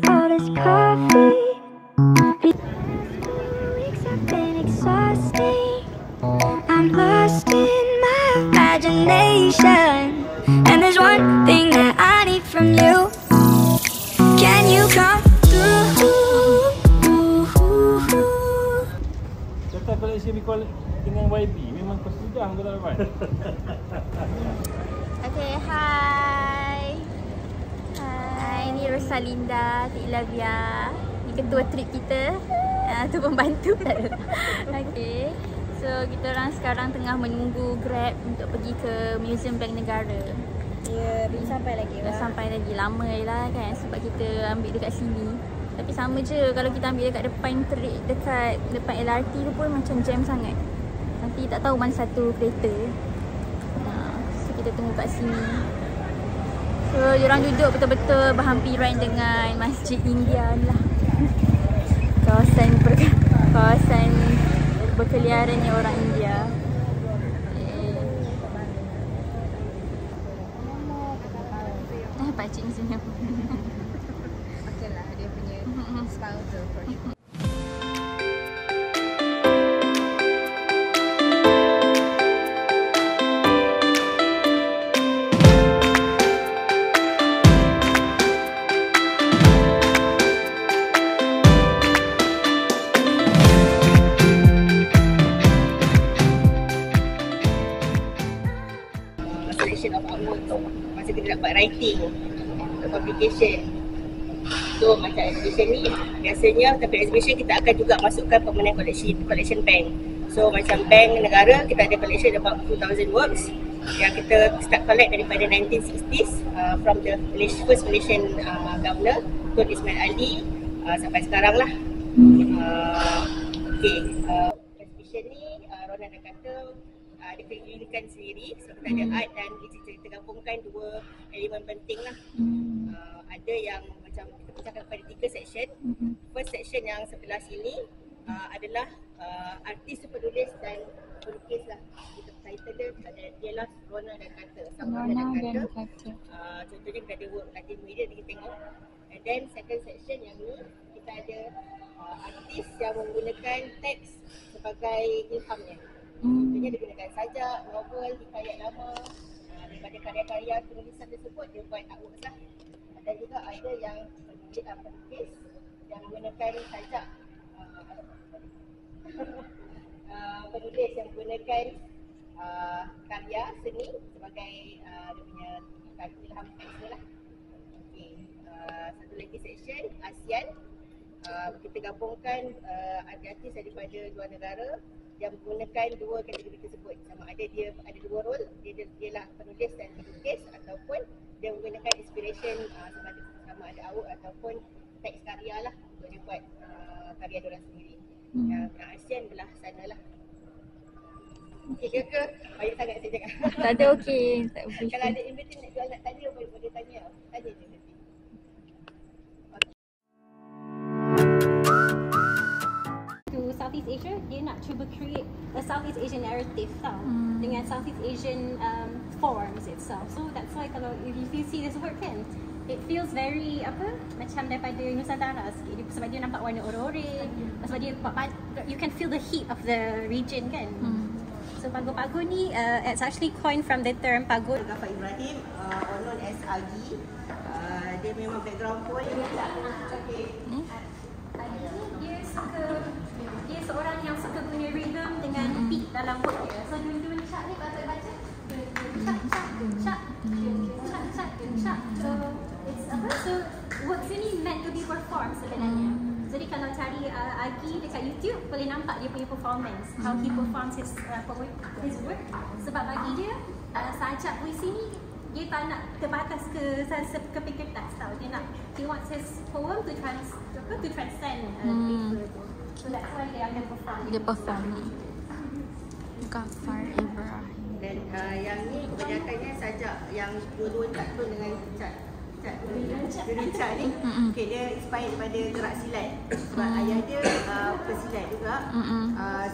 all this coffee. These weeks have been exhausting. I'm lost in my imagination, and there's one thing that I need from you. Can you come through? Kata koleksi dengan YB memang kau sudah kau tak dapat. Okay, hai. Hai, ni Rosalinda, Cik Lavia. Ni ketua trip kita. Tu pembantu. Okay. So, kita orang sekarang tengah menunggu Grab untuk pergi ke Museum Bank Negara. Ya, belum sampai lagi. Dah sampai lagi, lama je lah kan sebab kita ambil dekat sini. Tapi sama je kalau kita ambil dekat depan LRT tu pun macam jam sangat. Nanti tak tahu mana satu kereta. So kita tunggu kat sini. So diorang duduk betul-betul berhampiran dengan Masjid India ni lah. Kawasan berkeliarannya orang India. Pakcik ni senyum. Okay lah, dia punya style tu for sure. Selection of our masa kita dapat writing untuk publication. So macam exhibition ni biasanya tapi exhibition kita akan juga masukkan permanent collection bank. So macam bank negara kita ada collection about 2,000 works yang kita start collect daripada 1960s from the first Malaysian governor Tun Ismail Ali sampai sekarang lah. Exhibition ni Rona dah kata ada keunikan sendiri. So kita ada art dan literature, kita gabungkan dua elemen penting lah. Ada yang macam kita pecahkan kepada 3 section. First section yang sebelah sini adalah artis, penulis dan pelukis lah. Kita title dia ialah Rona dan Kata. Rona dan Kata. Contohnya kita ada work Latin Media kita tengok. And then second section yang ni kita ada artis yang menggunakan teks sebagai ilhamnya. Contohnya dia gunakan sajak, novel, hikayat lama. Daripada karya-karya penulisan tersebut dia buat artworks lah. Dan juga ada yang pelukis yang menggunakan sajak, penulis yang menggunakan karya seni sebagai dia punya ilham teks lah. Okay. Satu lagi section ASEAN. Kita gabungkan artis daripada luar negara yang menggunakan dua kategori tersebut. Sama ada dia ada dua role, dia lah penulis dan pelukis, ataupun dia menggunakan inspiration sama ada awak ataupun teks karya lah untuk dia buat karya diorang sendiri. Yang ASEAN belah sana lah. Okey ke? Banyak sangat saya cakap. Tak ada okey. Kalau ada in-between nak tanya boleh tanya. Tanya je nanti. Southeast Asia, dia nak cuba create a Southeast Asian narrative tau, dengan Southeast Asian forms itself. So that's why kalau if you see this work kan, it feels very macam daripada Nusantara sikit, sebab dia nampak warna ore-ore, sebab dia you can feel the heat of the region kan. So pagoh-pagoh ni it's actually coined from the term pagoh. Ghaffar Ibrahim, or known as Agi. Dia memang background pun dia seorang yang suka punya rhythm dengan beat dalam work dia. So dun-dun cak ni baca-baca cak. So it's so works ni meant to be performed sebenarnya. Jadi kalau cari Agi dekat YouTube boleh nampak dia punya performance, how he performs his work. Sebab bagi dia sajak puisi ni dia tak nak terbatas ke kertas tau. He wants his poem to transcend paper tu. So that's why dia akan perform. Dia perform ni. Ghaffar Ibrahim. Dan yang ni kebanyakannya sajak yang dua-dua cat pun dengan cat ni. Okay, dia inspired daripada gerak silat. Sebab ayah dia pesilat juga.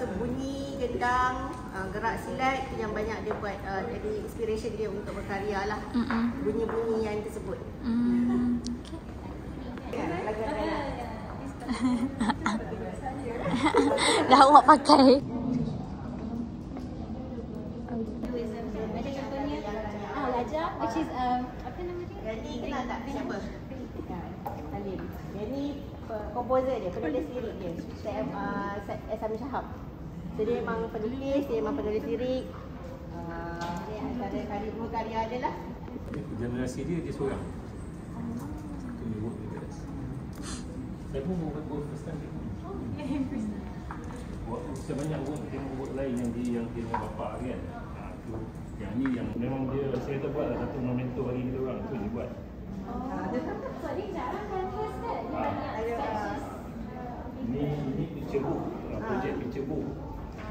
So bunyi gendang, gerak silat yang banyak dia buat jadi inspiration dia untuk berkarya lah. Bunyi-bunyi yang tersebut. Dah awak pakai. Ada contohnya Laja, which is apa nama dia? Jadi kenal tak siapa? Salim. Dia ni komposer dia, penulis lirik dia. Sam Shahab. So dia memang penulis, dia memang penulis lirik. Ni antara karya dia lah. Generasi dia seorang. Satu dia work with us. Saya pun work first time dia. Sebanyak work lain yang dia bapa kan. Yang ni yang memang dia saya tu buat satu memento bagi kita orang tu dia buat. So dia jarang canvas kan? Ini picture book, projek picture book.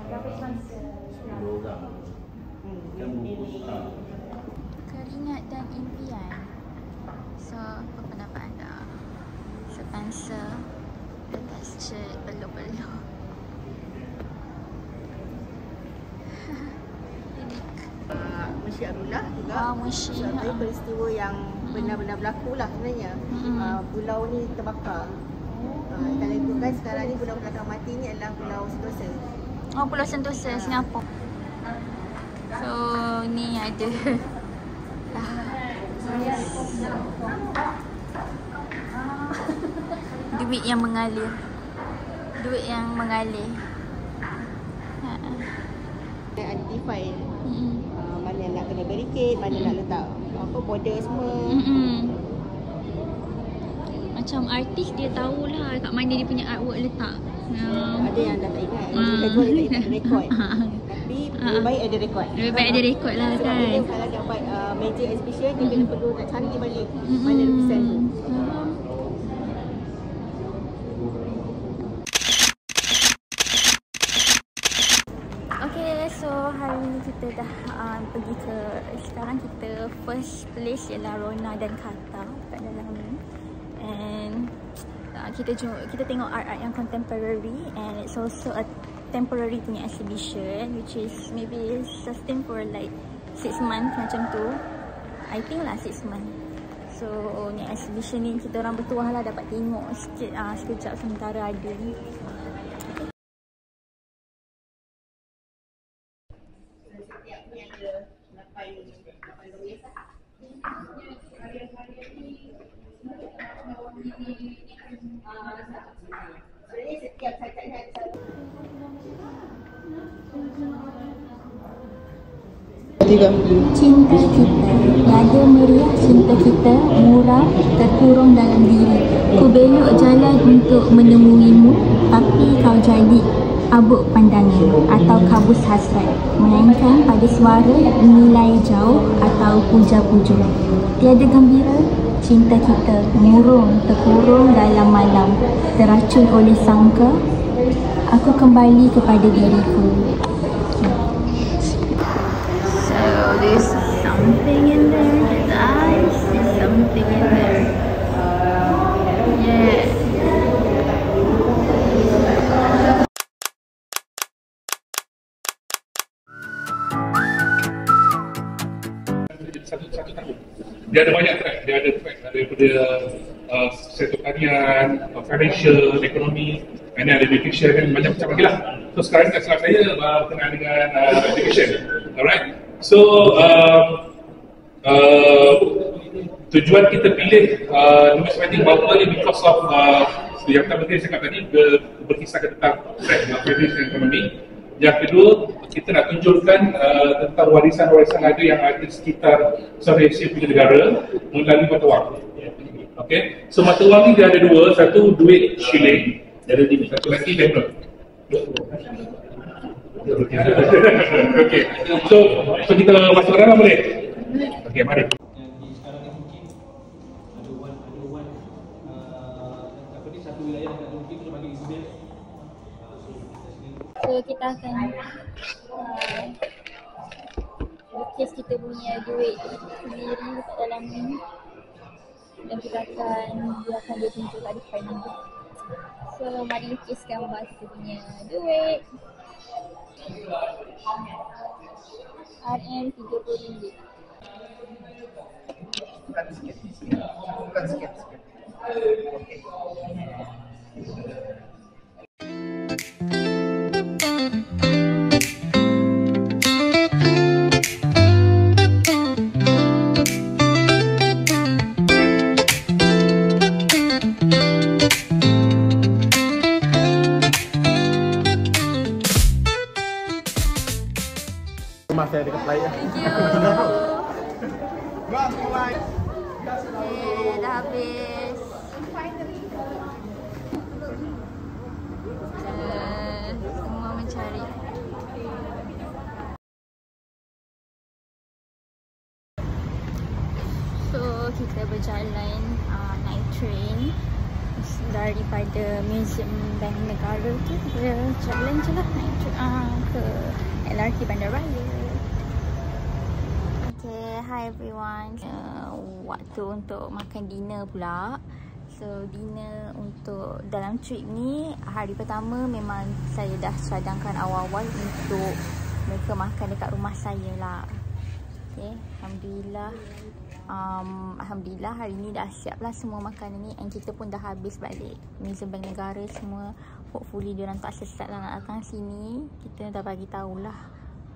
Berapa masa? 10 orang. Yang buku Keringat dan impian. So, apa pendapat anda? Spencer lepas cek belum-belum. Munsyi Abdullah juga. Munsyi. Sebab peristiwa yang benar-benar berlaku lah sebenarnya. Pulau ni terbakar. Kalau ikutkan sekarang ni pulau belakang mati ni adalah Pulau Sentosa. Oh, Pulau Sentosa, Singapura. So, ni ada duit yang mengalir. Duit yang mengalir. Identify mana nak kena barricade, mana nak letak border semua. Macam artis dia tahulah kat mana dia punya artwork letak. Ada yang dah tak ingat. Kedua dia tak ingat rekod. Tapi lebih baik ada rekod. Lebih baik ada rekod lah Sebab kan. dia kalau dapat major exhibition, dia kena perlu nak cari balik mana lukisan tu. Okay, so hari ni kita dah pergi ke, sekarang kita first place ialah Rona dan Kata kat dalam ni. And kita tengok art-art yang contemporary, and it's also a temporary punya exhibition which is maybe sustain for like 6 months macam tu. I think lah 6 months. So ni exhibition ni kita orang bertuah lah dapat tengok sikit sekejap sementara ada ni. Setiap ni ada 8 lukisan lah. Sebenarnya setiap cacat ada satu. Cinta kita, tiada meriah cinta kita, murah, terkurung dalam diri. Ku belok jalan untuk menemuimu, tapi kau jadi abuk pandangan atau kabus hasrat, melainkan pada suara nilai jauh atau puja-puja. Tiada gembira, cinta kita murung, terkurung dalam malam, teracun oleh sangka, aku kembali kepada diriku. So there's something in there, guys. There's something in there. Yeah. Satu tahun. Dia ada banyak track. Dia ada track daripada sektor tarian, financial, ekonomi, and ada education dan macam-macam lagi lah. So sekarang kat salah saya berkenaan dengan education. Alright. So tujuan kita pilih nulis writing bubble ni because of yang pertama saya cakap tadi berkisahkan tentang track financial dan ekonomi. Yang kedua, kita nak tunjukkan tentang warisan-warisan ada yang ada di sekitar Southeast Asia punya negara melalui mata wang. Okay, so mata wang ni dia ada dua, satu duit shilling, satu lagi banknote. Okay, so kita masuk ke dalam boleh? Okay, mari. Sekarang ni mungkin ada satu wilayah yang ada mungkin kita bagi Ismail. So kita akan lukis kita punya duit sendiri kat dalam ni, dan kita akan biarkan dia tunjuk kat depan ni. So mari lukis gambar kita punya duit RM30. Bukan sikit. Okey. saya dekat flyer. Thank you. Okay, dah habis. Semua mencari. So kita berjalan naik train daripada Museum Bank Negara tu, kita jalan je lah naik ke LRT Bandaraya. Okay, hi everyone. Waktu untuk makan dinner pula. So dinner untuk dalam trip ni, hari pertama memang saya dah cadangkan awal-awal untuk mereka makan dekat rumah saya lah. Okay, Alhamdulillah. Alhamdulillah hari ni dah siap lah semua makanan ni, and kita pun dah habis balik Museum Bank Negara semua. Hopefully diorang tak sesat lah nak datang sini. Kita dah bagi tahulah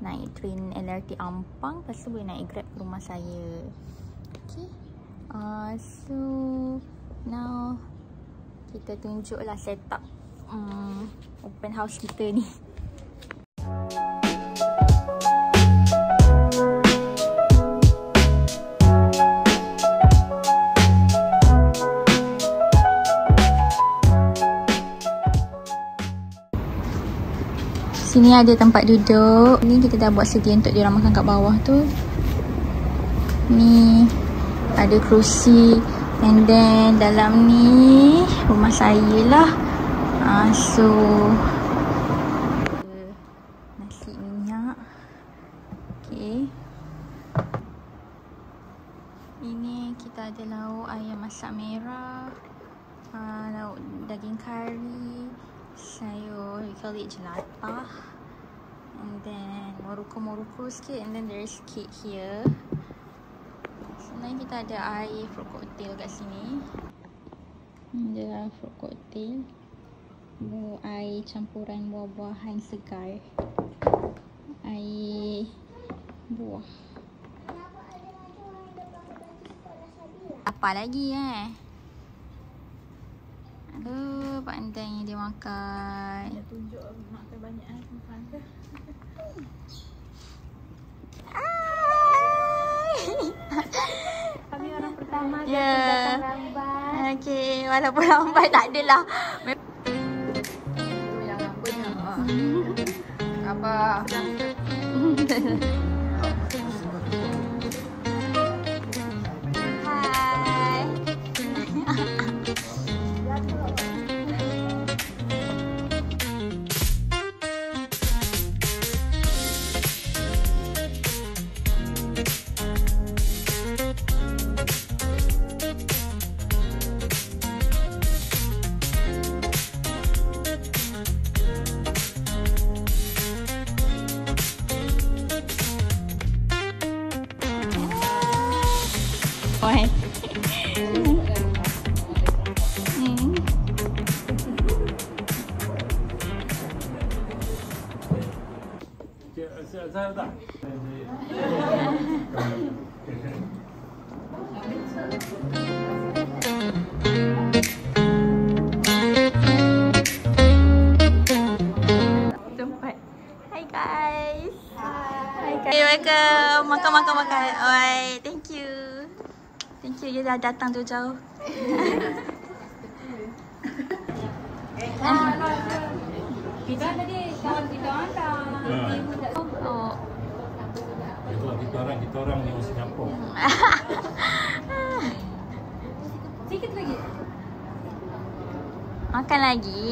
naik train LRT Ampang, lepas tu boleh naik Grab ke rumah saya. Okay, so now kita tunjuklah setup open house kita ni. Sini ada tempat duduk. Ni kita dah buat sedia untuk diorang makan kat bawah tu. Ni ada kerusi. And then dalam ni rumah saya lah. So nasi minyak. Okay. Ini kita ada lauk ayam masak merah, lauk daging kari, sayur, we call it jelata, and then moruko sikit, and then there is cake here. Sebenarnya kita ada air fruit cocktail kat sini. Ada fruit cocktail, air campuran buah-buahan segar, air buah. Apa lagi Aduh, pandainya dia makan. Dia tunjuk makan banyak makan ke. Kami orang pertama datang lambat. Okey, walaupun lambat tak adalah. Yang apa? Hai. Why? Zahra tak? Tempat. Hi guys. Hi guys. Welcome. Makan. Alright, thank you. Thank you, you dah datang jauh-jauh. Kita tadi kawan kita hantar. Oh. Kita orang ni orang Singapura. Sikit lagi. Makan lagi.